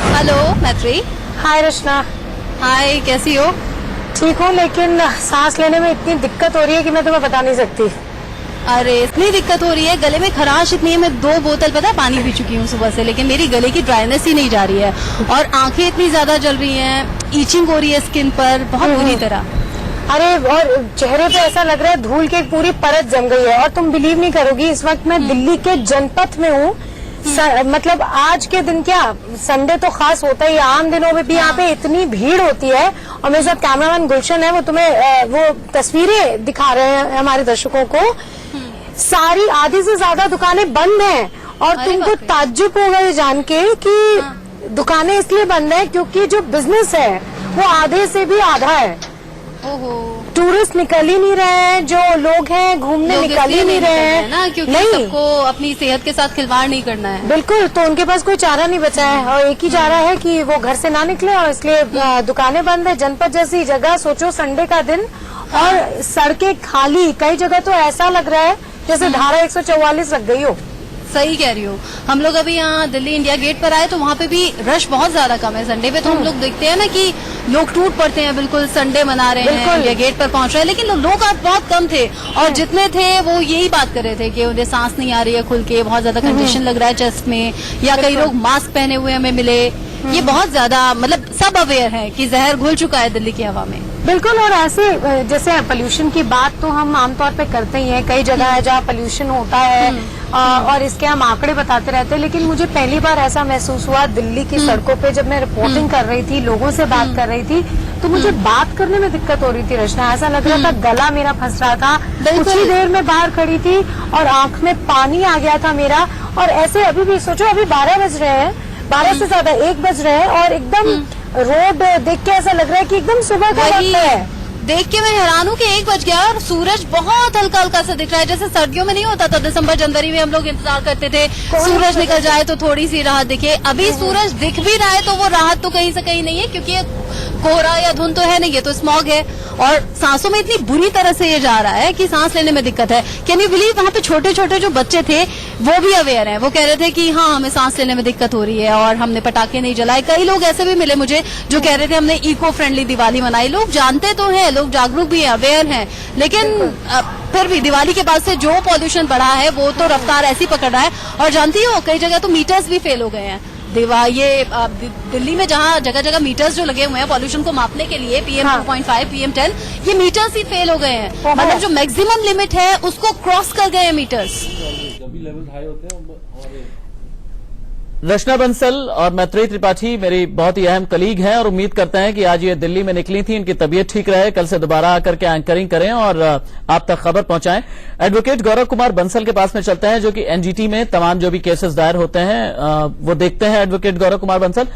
हेलो मैत्री। हाय रचना। हाय, कैसी हो? ठीक हूँ, लेकिन सांस लेने में इतनी दिक्कत हो रही है कि मैं तुम्हें बता नहीं सकती। अरे इतनी दिक्कत हो रही है, गले में खराश इतनी है, मैं 2 बोतल पता है पानी पी चुकी हूँ सुबह से, लेकिन मेरी गले की ड्राइनेस ही नहीं जा रही है, और आंखें इतनी ज्यादा जल रही हैं, ईचिंग हो रही है स्किन पर बहुत बुरी तरह। अरे और चेहरे पे ऐसा लग रहा है धूल की एक पूरी परत जम गई है। और तुम बिलीव नहीं करोगी, इस वक्त मैं दिल्ली के जनपथ में हूँ। मतलब आज के दिन क्या, संडे तो खास होता ही, आम दिनों में भी यहाँ पे इतनी भीड़ होती है। और मेरे साथ कैमरामैन गुलशन है, वो तुम्हें वो तस्वीरें दिखा रहे हैं हमारे दर्शकों को। सारी आधी से ज्यादा दुकानें बंद हैं, और तुमको ताज्जुब होगा ये जान के कि दुकानें इसलिए बंद है क्योंकि जो बिजनेस है वो आधे से भी आधा है। टूरिस्ट निकल ही नहीं रहे हैं, जो लोग हैं घूमने निकल ही नहीं रहे हैं ना, क्योंकि सबको अपनी सेहत के साथ खिलवाड़ नहीं करना है। बिल्कुल, तो उनके पास कोई चारा नहीं बचा है, और एक ही चारा है कि वो घर से ना निकले, और इसलिए दुकानें बंद है। जनपद जैसी जगह सोचो, संडे का दिन और सड़कें खाली, कई जगह तो ऐसा लग रहा है जैसे धारा 144 लग गई हो। सही कह रही हो। हम लोग अभी यहाँ दिल्ली इंडिया गेट पर आए तो वहाँ पे भी रश बहुत ज्यादा कम है। संडे पे तो हम लोग देखते हैं ना कि लोग टूट पड़ते हैं, बिल्कुल संडे मना रहे हैं, इंडिया गेट पर पहुंच रहे हैं, लेकिन लोग आज बहुत कम थे, और जितने थे वो यही बात कर रहे थे कि उन्हें सांस नहीं आ रही है खुल के, बहुत ज्यादा कंजेशन लग रहा है चेस्ट में, या कई लोग मास्क पहने हुए हमें मिले। ये बहुत ज्यादा, मतलब सब अवेयर है कि जहर घुल चुका है दिल्ली की हवा में। बिल्कुल, और ऐसे जैसे पोल्यूशन की बात तो हम आमतौर पे करते ही हैं, कई जगह है जहाँ पोल्यूशन होता है, और इसके हम आंकड़े बताते रहते हैं। लेकिन मुझे पहली बार ऐसा महसूस हुआ दिल्ली की सड़कों पे, जब मैं रिपोर्टिंग कर रही थी, लोगों से बात कर रही थी, तो मुझे बात करने में दिक्कत हो रही थी रचना। ऐसा लग रहा था गला मेरा फंस रहा था। कुछ ही देर में बाहर खड़ी थी और आंख में पानी आ गया था मेरा। और ऐसे अभी भी सोचो, अभी 12 बज रहे हैं, 12 से ज्यादा 1 बज रहे हैं, और एकदम रोड देख के ऐसा लग रहा है कि एकदम सुबह का वक्त है। देख के मैं हैरान हूँ कि 1 बज गया और सूरज बहुत हल्का हल्का सा दिख रहा है, जैसे सर्दियों में नहीं होता था, दिसंबर जनवरी में हम लोग इंतजार करते थे सूरज निकल जाए तो थोड़ी सी राहत दिखे। अभी सूरज दिख भी रहा है तो वो राहत तो कहीं से कहीं नहीं है, क्योंकि कोहरा या धुंध तो है नहीं, ये तो स्मॉग है, और सांसों में इतनी बुरी तरह से ये जा रहा है कि सांस लेने में दिक्कत है। कैन यू बिलीव, वहाँ पे छोटे छोटे जो बच्चे थे वो भी अवेयर हैं, वो कह रहे थे कि हाँ हमें सांस लेने में दिक्कत हो रही है, और हमने पटाखे नहीं जलाए। कई लोग ऐसे भी मिले मुझे जो कह रहे थे हमने इको फ्रेंडली दिवाली मनाई। लोग जानते तो हैं, लोग जागरूक भी हैं, अवेयर हैं, लेकिन फिर भी दिवाली के बाद से जो पॉल्यूशन बढ़ा है वो तो रफ्तार ऐसी पकड़ रहा है। और जानती हो कई जगह तो मीटर्स भी फेल हो गए हैं। ये दिल्ली में जहाँ जगह जगह मीटर्स जो लगे हुए हैं पॉल्यूशन को मापने के लिए, PM 2.5, PM 10, ये मीटर्स ही फेल हो गए हैं। मतलब जो मैक्सिमम लिमिट है उसको क्रॉस कर गए हैं मीटर्स। रचना बंसल और मैत्री त्रिपाठी मेरी बहुत ही अहम कलीग हैं, और उम्मीद करते हैं कि आज ये दिल्ली में निकली थी, इनकी तबीयत ठीक रहे, कल से दोबारा आकर के एंकरिंग करें और आप तक खबर पहुंचाएं। एडवोकेट गौरव कुमार बंसल के पास में चलते हैं, जो कि एनजीटी में तमाम जो भी केसेस दायर होते हैं वो देखते हैं। एडवोकेट गौरव कुमार बंसल।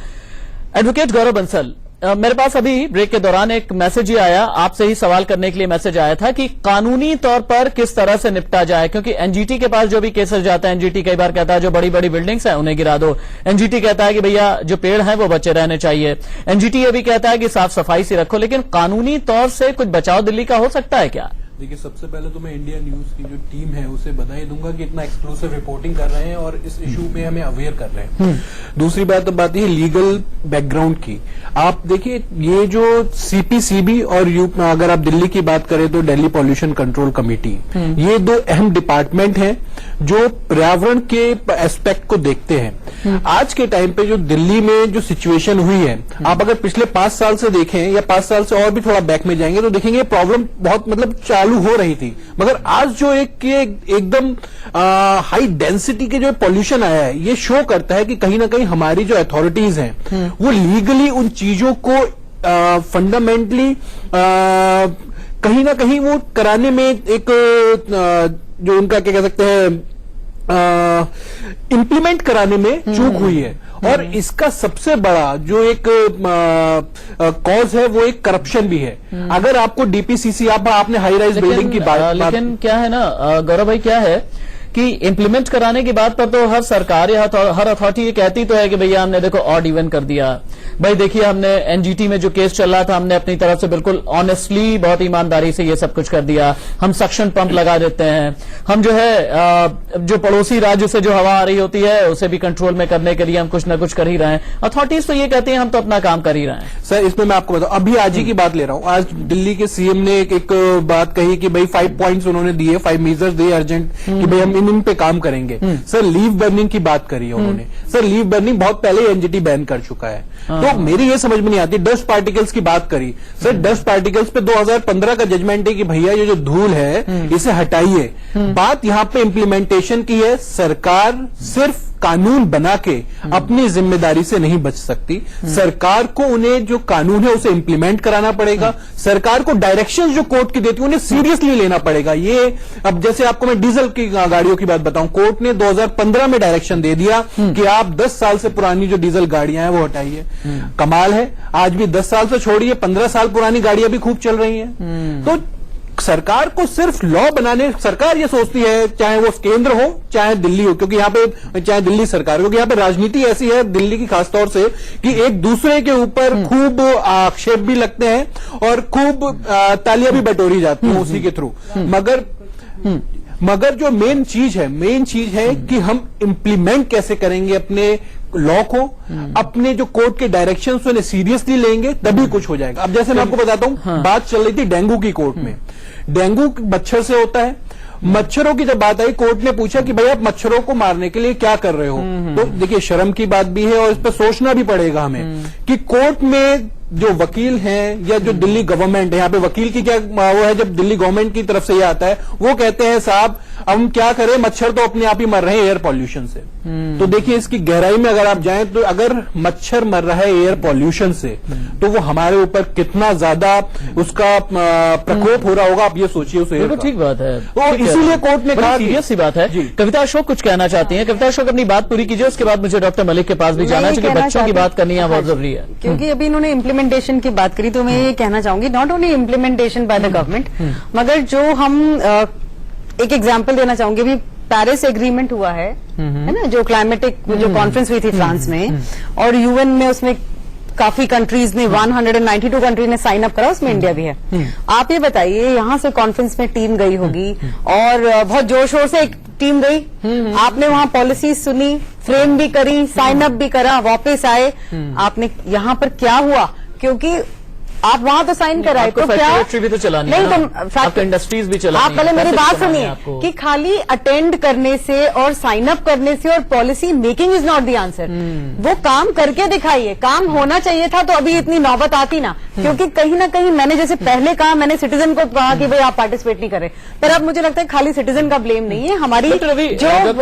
एडवोकेट गौरव बंसल, मेरे पास अभी ब्रेक के दौरान एक मैसेज ही आया, आपसे ही सवाल करने के लिए मैसेज आया था कि कानूनी तौर पर किस तरह से निपटा जाए, क्योंकि एनजीटी के पास जो भी केसेस जाता है, एनजीटी कई बार कहता है जो बड़ी बड़ी बिल्डिंग्स हैं उन्हें गिरा दो, एनजीटी कहता है कि भैया जो पेड़ हैं वो बचे रहने चाहिए, एनजीटी ये भी कहता है कि साफ सफाई से रखो, लेकिन कानूनी तौर से कुछ बचाव दिल्ली का हो सकता है क्या? देखिए, सबसे पहले तो मैं इंडिया न्यूज की जो टीम है उसे बधाई दूंगा कि इतना एक्सक्लूसिव रिपोर्टिंग कर रहे हैं और इस इशू पे हमें अवेयर कर रहे हैं। दूसरी बात है लीगल बैकग्राउंड की। आप देखिए, ये जो सीपीसीबी और अगर आप दिल्ली की बात करें तो दिल्ली पॉल्यूशन कंट्रोल कमेटी, ये दो अहम डिपार्टमेंट हैं जो पर्यावरण के एस्पेक्ट को देखते हैं। आज के टाइम पे जो दिल्ली में जो सिचुएशन हुई है, आप अगर पिछले 5 साल से देखें या 5 साल से और भी थोड़ा बैक में जाएंगे तो देखेंगे प्रॉब्लम बहुत चालू हो रही थी, मगर आज जो एकदम हाई डेंसिटी के जो पॉल्यूशन आया है, ये शो करता है कि कहीं ना कहीं हमारी जो अथॉरिटीज हैं वो लीगली उन चीजों को फंडामेंटली कहीं ना कहीं वो कराने में एक जो उनका क्या कह सकते हैं इम्प्लीमेंट कराने में चूक हुई है। और इसका सबसे बड़ा जो एक कॉज है वो एक करप्शन भी है। अगर आपको डीपीसीसी आपने हाई राइज बिल्डिंग की बात, लेकिन क्या है ना गौरव भाई, क्या है कि इम्प्लीमेंट कराने की बात पर तो हर सरकार या हर अथॉरिटी ये कहती तो है कि भैया हमने देखो ऑड इवन कर दिया, भाई देखिए हमने एनजीटी में जो केस चल रहा था हमने अपनी तरफ से बिल्कुल ऑनेस्टली बहुत ईमानदारी से ये सब कुछ कर दिया, हम सक्शन पंप लगा देते हैं, हम जो है जो पड़ोसी राज्य से जो हवा आ रही होती है उसे भी कंट्रोल में करने के लिए हम कुछ न कुछ कर ही रहे हैं। अथॉरिटीज तो ये कहती हैं हम तो अपना काम कर ही रहे हैं। सर, इसमें मैं आपको बताऊं, अभी आज ही की बात ले रहा हूं। आज दिल्ली के सीएम ने एक बात कही कि भाई 5 पॉइंट्स उन्होंने दिए, 5 मेजर्स दिए अर्जेंट कि भाई हम इन पे काम करेंगे। सर, लीव बर्निंग की बात करी है उन्होंने। सर, लीव बर्निंग बहुत पहले एनजीटी बैन कर चुका है। तो मेरी ये समझ में नहीं आती, डस्ट पार्टिकल्स की बात करी। सर, डस्ट पार्टिकल्स पे 2015 का जजमेंट है कि भैया ये जो धूल है इसे हटाइए। बात यहां पे इम्प्लीमेंटेशन की है। सरकार सिर्फ कानून बना के अपनी जिम्मेदारी से नहीं बच सकती। सरकार को उन्हें जो कानून है उसे इंप्लीमेंट कराना पड़ेगा। सरकार को डायरेक्शंस जो कोर्ट की देती है उन्हें सीरियसली लेना पड़ेगा। ये अब जैसे आपको मैं डीजल की गाड़ियों की बात बताऊं, कोर्ट ने 2015 में डायरेक्शन दे दिया कि आप 10 साल से पुरानी जो डीजल गाड़ियां हैं वो हटाइए। कमाल है, आज भी 10 साल से छोड़िए 15 साल पुरानी गाड़ियां भी खूब चल रही हैं। तो सरकार को सिर्फ लॉ बनाने, सरकार ये सोचती है चाहे वो केंद्र हो चाहे दिल्ली हो, क्योंकि यहां पे चाहे दिल्ली सरकार, क्योंकि यहां पे राजनीति ऐसी है दिल्ली की खासतौर से कि एक दूसरे के ऊपर खूब आक्षेप भी लगते हैं और खूब तालियां भी बटोरी जाती हैं उसी के थ्रू। मगर जो मेन चीज है कि हम इंप्लीमेंट कैसे करेंगे अपने लॉ को, अपने जो कोर्ट के डायरेक्शंस उन्हें सीरियसली लेंगे तभी कुछ हो जाएगा। अब जैसे मैं आपको बताता हूं, बात चल रही थी डेंगू की कोर्ट में। डेंगू मच्छर से होता है। मच्छरों की जब बात आई, कोर्ट ने पूछा कि भाई आप मच्छरों को मारने के लिए क्या कर रहे हो। तो देखिए, शर्म की बात भी है और इस पर सोचना भी पड़ेगा हमें कि कोर्ट में जो वकील हैं या जो दिल्ली गवर्नमेंट है, यहाँ पे वकील की क्या वो है, जब दिल्ली गवर्नमेंट की तरफ से ये आता है वो कहते हैं साहब हम क्या करें, मच्छर तो अपने आप ही मर रहे हैं एयर पॉल्यूशन से। तो देखिए, इसकी गहराई में अगर आप जाएं तो अगर मच्छर मर रहा है एयर पॉल्यूशन से तो वो हमारे ऊपर कितना ज्यादा उसका प्रकोप हो रहा होगा, आप ये सोचिए उस एयर का। ठीक बात है, तो इसीलिए कोर्ट ने कहा, सीरियस सी बात है। कविता अशोक कुछ कहना चाहती हैं। कविता अशोक अपनी बात पूरी कीजिए, उसके बाद मुझे डॉक्टर मलिक के पास भी जाना चाहिए, बच्चों की बात करनी है बहुत जरूरी है। क्योंकि अभी इन्होंने इम्प्लीमेंटेशन की बात करी तो मैं ये कहना चाहूंगी, not only implementation by the government, मगर जो हम एक एग्जांपल देना चाहूंगी, अभी पेरिस एग्रीमेंट हुआ है ना, जो क्लाइमेटिक जो कॉन्फ्रेंस हुई थी फ्रांस में, और यूएन में उसमें काफी कंट्रीज ने 192 कंट्री ने साइन अप करा, उसमें इंडिया भी है। आप ये बताइए, यहाँ से कॉन्फ्रेंस में टीम गई होगी और बहुत जोर शोर से एक टीम गई, आपने वहां पॉलिसी सुनी, फ्रेम भी करी, साइन अप भी करा, वापस आए, आपने यहाँ पर क्या हुआ, क्योंकि आप वहां तो साइन कराए तो क्या भी तो चलानी नहीं, तो आपको इंडस्ट्रीज भी चलानी। आप पहले मेरी बात सुनिए कि खाली अटेंड करने से और साइन अप करने से और policy making is not the answer. वो काम करके दिखाइए, काम होना चाहिए था तो अभी इतनी नौबत आती ना, क्योंकि कहीं ना कहीं मैंने जैसे पहले कहा, मैंने सिटीजन को कहा कि भाई आप पार्टिसिपेट नहीं करें, पर अब मुझे लगता है खाली सिटीजन का ब्लेम नहीं है, हमारी जो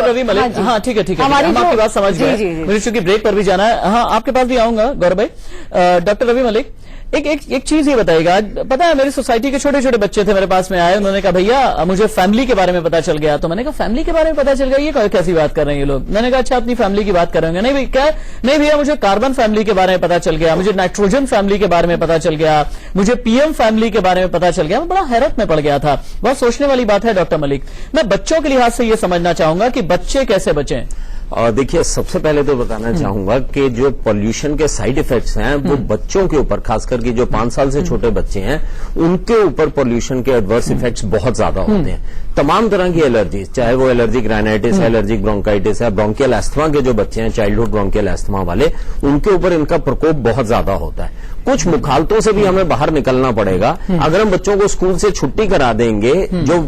रवि मलिक, हाँ ठीक है, हम आपकी बात समझ गए, मुझे चूंकि ब्रेक पर भी जाना है। हाँ, आपके पास भी आऊंगा गौरव भाई। डॉक्टर रवि मलिक, एक चीज ये बताइएगा, पता है मेरी सोसाइटी के छोटे छोटे बच्चे थे मेरे पास में आए, उन्होंने कहा भैया मुझे फैमिली के बारे में पता चल गया। तो मैंने कहा फैमिली के बारे में पता चल गया, ये कैसी बात कर रहे हैं ये लोग? मैंने कहा अच्छा अपनी फैमिली की बात कर रहे होंगे। नहीं भाई क्या, नहीं भैया मुझे कार्बन फैमिली के बारे में पता चल गया, मुझे नाइट्रोजन फैमिली के बारे में पता चल गया, मुझे पीएम फैमिली के बारे में पता चल गया। मैं बड़ा हैरत में पड़ गया था। बहुत सोचने वाली बात है डॉक्टर मलिक। मैं बच्चों के लिहाज से ये समझना चाहूंगा कि बच्चे कैसे बचें। और देखिए सबसे पहले तो बताना चाहूंगा कि जो पॉल्यूशन के साइड इफेक्ट्स हैं वो बच्चों के ऊपर, खासकर कि जो 5 साल से छोटे बच्चे हैं उनके ऊपर पॉल्यूशन के एडवर्स इफेक्ट्स बहुत ज्यादा होते हैं। तमाम तरह की एलर्जीज, चाहे वो एलर्जिक राइनाइटिस है, एलर्जिक ब्रोंकाइटिस है, ब्रोंकियल एस्थमा के जो बच्चे हैं, चाइल्डहुड ब्रोंकियल एस्थमा वाले, उनके ऊपर इनका प्रकोप बहुत ज्यादा होता है। कुछ मुखालतों से भी हमें बाहर निकलना पड़ेगा। अगर हम बच्चों को स्कूल से छुट्टी करा देंगे, जो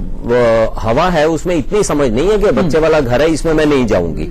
हवा है उसमें इतनी समझ नहीं है कि बच्चे वाला घर है इसमें मैं नहीं जाऊंगी,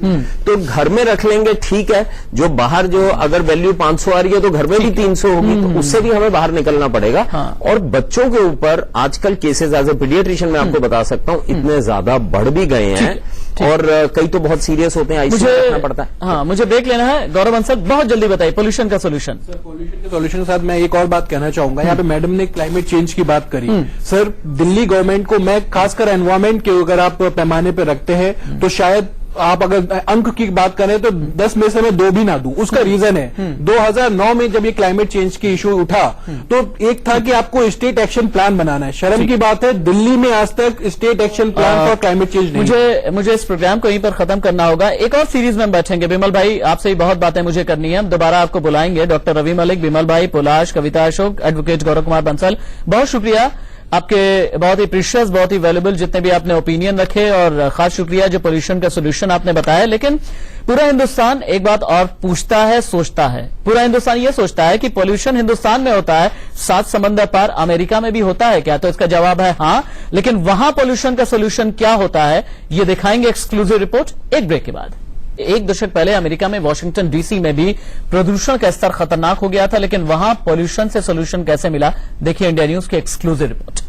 तो घर में रख लेंगे, ठीक है। जो बाहर जो अगर वैल्यू 500 आ रही है तो घर में भी 300 होगी, तो उससे भी हमें बाहर निकलना पड़ेगा। और बच्चों के ऊपर आजकल केसेस एज ए पीडियाट्रिशियन मैं आपको बता सकता हूं इतने ज्यादा बढ़ भी गए हैं और कई तो बहुत सीरियस होते हैं, आईसीयू में रखना पड़ता है। हाँ, मुझे ब्रेक लेना है। गौरव अंसल बहुत जल्दी बताइए पोल्यूशन का सोल्यूशन। पोल्यूशन के सोल्यूशन के साथ मैं एक और बात कहना चाहूंगा। यहाँ पे मैडम ने क्लाइमेट चेंज की बात करी। सर दिल्ली गवर्नमेंट को मैं खासकर एनवायरमेंट के अगर आप पैमाने पे रखते हैं तो शायद आप अगर अंक की बात करें तो 10 में से मैं 2 भी ना दूं। उसका रीजन है 2009 में जब ये क्लाइमेट चेंज की इशू उठा तो एक था कि आपको स्टेट एक्शन प्लान बनाना है। शर्म की बात है दिल्ली में आज तक state action plan for climate change नहीं। मुझे इस प्रोग्राम को यहीं पर खत्म करना होगा। एक और सीरीज में बैठेंगे। बिमल भाई आपसे ही बहुत बातें मुझे करनी है, हम दोबारा आपको बुलाएंगे। डॉक्टर रवि मलिक, बिमल भाई, पुलाश, कविता अशोक, एडवोकेट गौरव कुमार बंसल, बहुत शुक्रिया आपके, बहुत ही प्रीशियस, बहुत ही वैल्यूएबल जितने भी आपने ओपिनियन रखे, और खास शुक्रिया जो पोल्यूशन का सोल्यूशन आपने बताया। लेकिन पूरा हिंदुस्तान एक बात और पूछता है, सोचता है। पूरा हिंदुस्तान ये सोचता है कि पोल्यूशन हिंदुस्तान में होता है, 7 समंदर पार अमेरिका में भी होता है क्या? तो इसका जवाब है हाँ, लेकिन वहां पोल्यूशन का सोल्यूशन क्या होता है ये दिखाएंगे एक्सक्लूसिव रिपोर्ट एक ब्रेक के बाद। 1 दशक पहले अमेरिका में वॉशिंगटन डीसी में भी प्रदूषण का स्तर खतरनाक हो गया था, लेकिन वहां पॉल्यूशन से सोल्यूशन कैसे मिला, देखिए इंडिया न्यूज की एक्सक्लूसिव रिपोर्ट।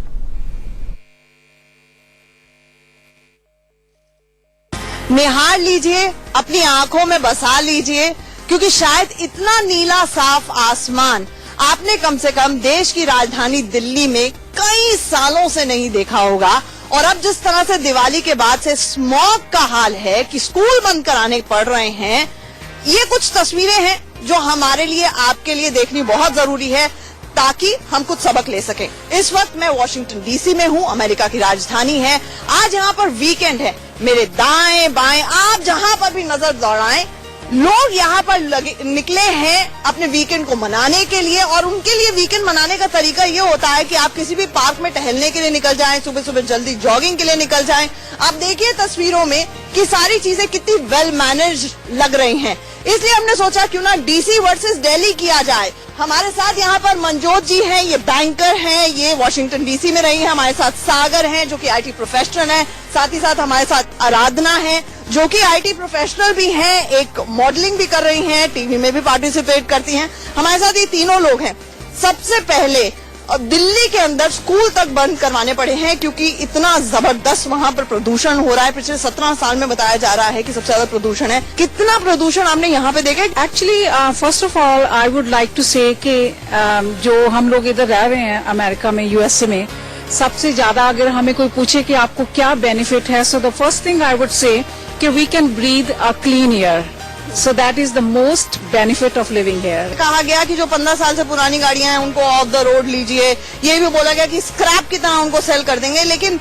निहार लीजिए, अपनी आंखों में बसा लीजिए, क्योंकि शायद इतना नीला साफ आसमान आपने कम से कम देश की राजधानी दिल्ली में कई सालों से नहीं देखा होगा। और अब जिस तरह से दिवाली के बाद से स्मॉग का हाल है कि स्कूल बंद कराने पड़ रहे हैं, ये कुछ तस्वीरें हैं जो हमारे लिए, आपके लिए देखनी बहुत जरूरी है ताकि हम कुछ सबक ले सकें। इस वक्त मैं वॉशिंगटन डीसी में हूं, अमेरिका की राजधानी है। आज यहाँ पर वीकेंड है। मेरे दाएं बाएं आप जहां पर भी नजर दौड़ाएं, लोग यहाँ पर निकले हैं अपने वीकेंड को मनाने के लिए। और उनके लिए वीकेंड मनाने का तरीका ये होता है कि आप किसी भी पार्क में टहलने के लिए निकल जाएं, सुबह सुबह जल्दी जॉगिंग के लिए निकल जाएं। आप देखिए तस्वीरों में कि सारी चीजें कितनी वेल मैनेज लग रही हैं। इसलिए हमने सोचा क्यों ना डीसी वर्सेस दिल्ली किया जाए। हमारे साथ यहाँ पर मनजोत जी हैं, ये बैंकर हैं, ये वॉशिंगटन डीसी में रही है। हमारे साथ सागर हैं जो कि आईटी प्रोफेशनल हैं। साथ ही साथ हमारे साथ आराधना है जो कि आईटी प्रोफेशनल भी हैं, एक मॉडलिंग भी कर रही हैं, टीवी में भी पार्टिसिपेट करती हैं। हमारे साथ ये तीनों लोग हैं। सबसे पहले दिल्ली के अंदर स्कूल तक बंद करवाने पड़े हैं क्योंकि इतना जबरदस्त वहां पर प्रदूषण हो रहा है। पिछले 17 साल में बताया जा रहा है कि सबसे ज्यादा प्रदूषण है। कितना प्रदूषण आपने यहाँ पे देखा? Actually first of all I would like to say कि जो हम लोग इधर रह रहे हैं अमेरिका में, यूएसए में, सबसे ज्यादा अगर हमें कोई पूछे कि आपको क्या बेनिफिट है, so the first thing I would say कि we can breathe a clean air. So that is the most benefit of living here. कहा गया कि जो 15 साल से पुरानी गाड़ियां हैं उनको ऑफ द रोड लीजिए। ये भी बोला गया कि स्क्रैप की तरह उनको सेल कर देंगे। लेकिन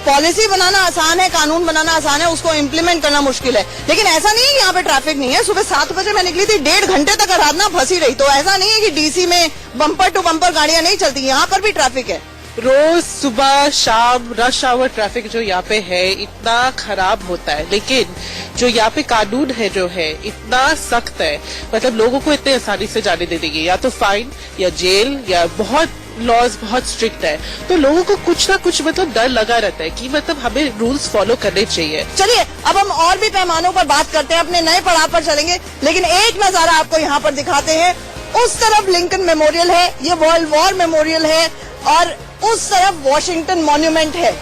पॉलिसी बनाना आसान है, कानून बनाना आसान है, उसको इम्प्लीमेंट करना मुश्किल है। लेकिन ऐसा नहीं है कि यहाँ पे ट्रैफिक नहीं है। सुबह 7 बजे मैं निकली थी, 1.5 घंटे तक आराधना फंसी रही। तो ऐसा नहीं है कि डीसी में बम्पर टू बम्पर गाड़ियां नहीं चलती, यहाँ पर भी ट्रैफिक है। रोज सुबह शाम रश आवर ट्रैफिक जो यहाँ पे है इतना खराब होता है, लेकिन जो यहाँ पे कानून है जो है इतना सख्त है, मतलब लोगों को इतने आसानी से जाने दे देंगे, या तो फाइन या जेल या बहुत लॉज बहुत स्ट्रिक्ट है। तो लोगों को कुछ ना कुछ मतलब डर लगा रहता है कि मतलब हमें रूल्स फॉलो करने चाहिए। चलिए अब हम और भी पैमानों पर बात करते हैं, अपने नए पड़ाव पर चलेंगे। लेकिन एक नजारा आपको यहाँ पर दिखाते हैं। उस तरफ लिंकन मेमोरियल है, ये वर्ल्ड वॉर मेमोरियल है, और उस तरफ वॉशिंगटन मॉन्यूमेंट है।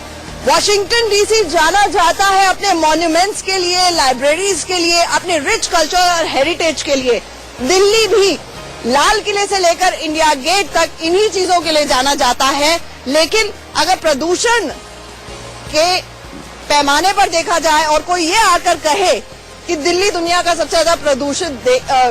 वॉशिंगटन डीसी जाना जाता है अपने मॉन्यूमेंट्स के लिए, लाइब्रेरीज के लिए, अपने रिच कल्चर और हेरिटेज के लिए। दिल्ली भी लाल किले से लेकर इंडिया गेट तक इन्हीं चीजों के लिए जाना जाता है। लेकिन अगर प्रदूषण के पैमाने पर देखा जाए और कोई ये आकर कहे कि दिल्ली दुनिया का सबसे ज्यादा प्रदूषित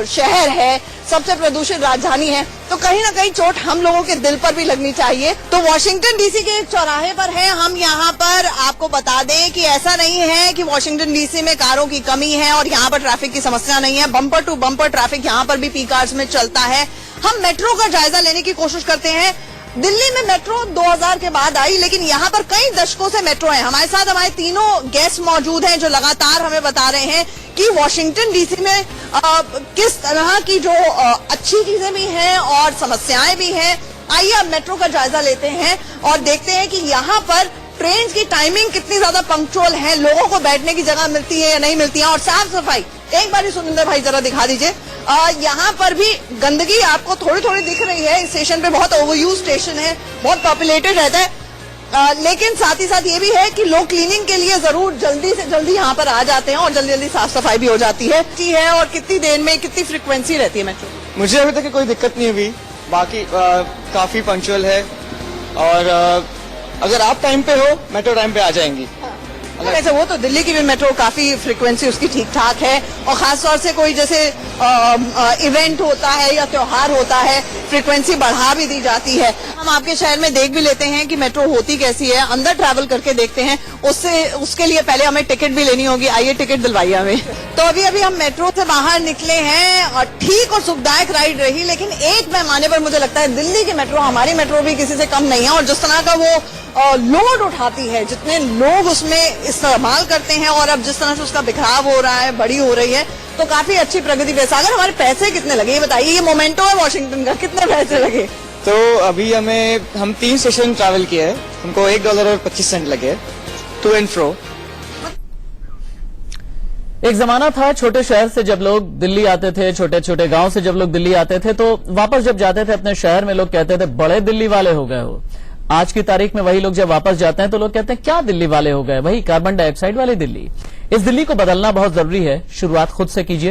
शहर है, सबसे प्रदूषित राजधानी है, तो कहीं ना कहीं चोट हम लोगों के दिल पर भी लगनी चाहिए। तो वॉशिंगटन डीसी के एक चौराहे पर है हम यहाँ पर। आपको बता दें कि ऐसा नहीं है कि वॉशिंगटन डीसी में कारों की कमी है और यहाँ पर ट्रैफिक की समस्या नहीं है। बम्पर टू बम्पर ट्रैफिक यहाँ पर भी पीक आवर्स में चलता है। हम मेट्रो का जायजा लेने की कोशिश करते हैं। दिल्ली में मेट्रो 2000 के बाद आई, लेकिन यहाँ पर कई दशकों से मेट्रो है। हमारे साथ हमारे तीनों गेस्ट मौजूद हैं जो लगातार हमें बता रहे हैं कि वॉशिंगटन डीसी में किस तरह की जो अच्छी चीजें भी हैं और समस्याएं भी हैं। आइए अब मेट्रो का जायजा लेते हैं और देखते हैं कि यहाँ पर ट्रेन की टाइमिंग कितनी ज्यादा पंक्चुअल है, लोगों को बैठने की जगह मिलती है या नहीं मिलती है, और साफ सफाई एक बार सुनिंदर भाई जरा दिखा दीजिए। यहाँ पर भी गंदगी आपको थोड़ी थोड़ी दिख रही है। स्टेशन पे बहुत ओवरयूज स्टेशन है, बहुत पॉपुलेटेड रहता है, लेकिन साथ ही साथ ये भी है कि लोग क्लीनिंग के लिए जरूर जल्दी से जल्दी यहाँ पर आ जाते हैं और जल्दी जल्दी साफ सफाई भी हो जाती है। और कितनी देर में कितनी फ्रिक्वेंसी रहती है मेट्रो? मुझे अभी तक कोई दिक्कत नहीं हुई, बाकी काफी पंक्चुअल है और अगर आप टाइम पे हो मेट्रो टाइम पे आ जाएंगी। वैसे वो तो दिल्ली की भी मेट्रो काफी फ्रीक्वेंसी उसकी ठीक ठाक है, और खासतौर से कोई जैसे इवेंट होता है या त्योहार होता है फ्रीक्वेंसी बढ़ा भी दी जाती है। हम आपके शहर में देख भी लेते हैं कि मेट्रो होती कैसी है, अंदर ट्रैवल करके देखते हैं। उसके लिए पहले हमें टिकट भी लेनी होगी। आइए टिकट दिलवाइए हमें। तो अभी हम मेट्रो से बाहर निकले हैं और ठीक और सुखदायक राइड रही, लेकिन एक पैमाने पर मुझे लगता है दिल्ली की मेट्रो, हमारी मेट्रो भी किसी से कम नहीं है। और जिस तरह का वो लोड उठाती है, जितने लोग उसमें इस्तेमाल करते हैं और अब जिस तरह से उसका बिखराव हो रहा है, बड़ी हो रही है, तो काफी अच्छी प्रगति पे। सागर, हमारे पैसे कितने लगे ये बताइए? ये मोमेंटो है वॉशिंगटन का, कितने पैसे लगे? तो अभी हम 3 स्टेशन ट्रैवल किए हैं, हमको $1.25 लगे टू एंड फ्रो। एक जमाना था छोटे शहर से जब लोग दिल्ली आते थे, छोटे छोटे गांव से जब लोग दिल्ली आते थे, तो वापस जब जाते थे अपने शहर में लोग कहते थे बड़े दिल्ली वाले हो गए हो। आज की तारीख में वही लोग जब वापस जाते हैं तो लोग कहते हैं क्या दिल्ली वाले हो गए, वही कार्बन डाइऑक्साइड वाली दिल्ली। इस दिल्ली को बदलना बहुत जरूरी है। शुरुआत खुद से कीजिए।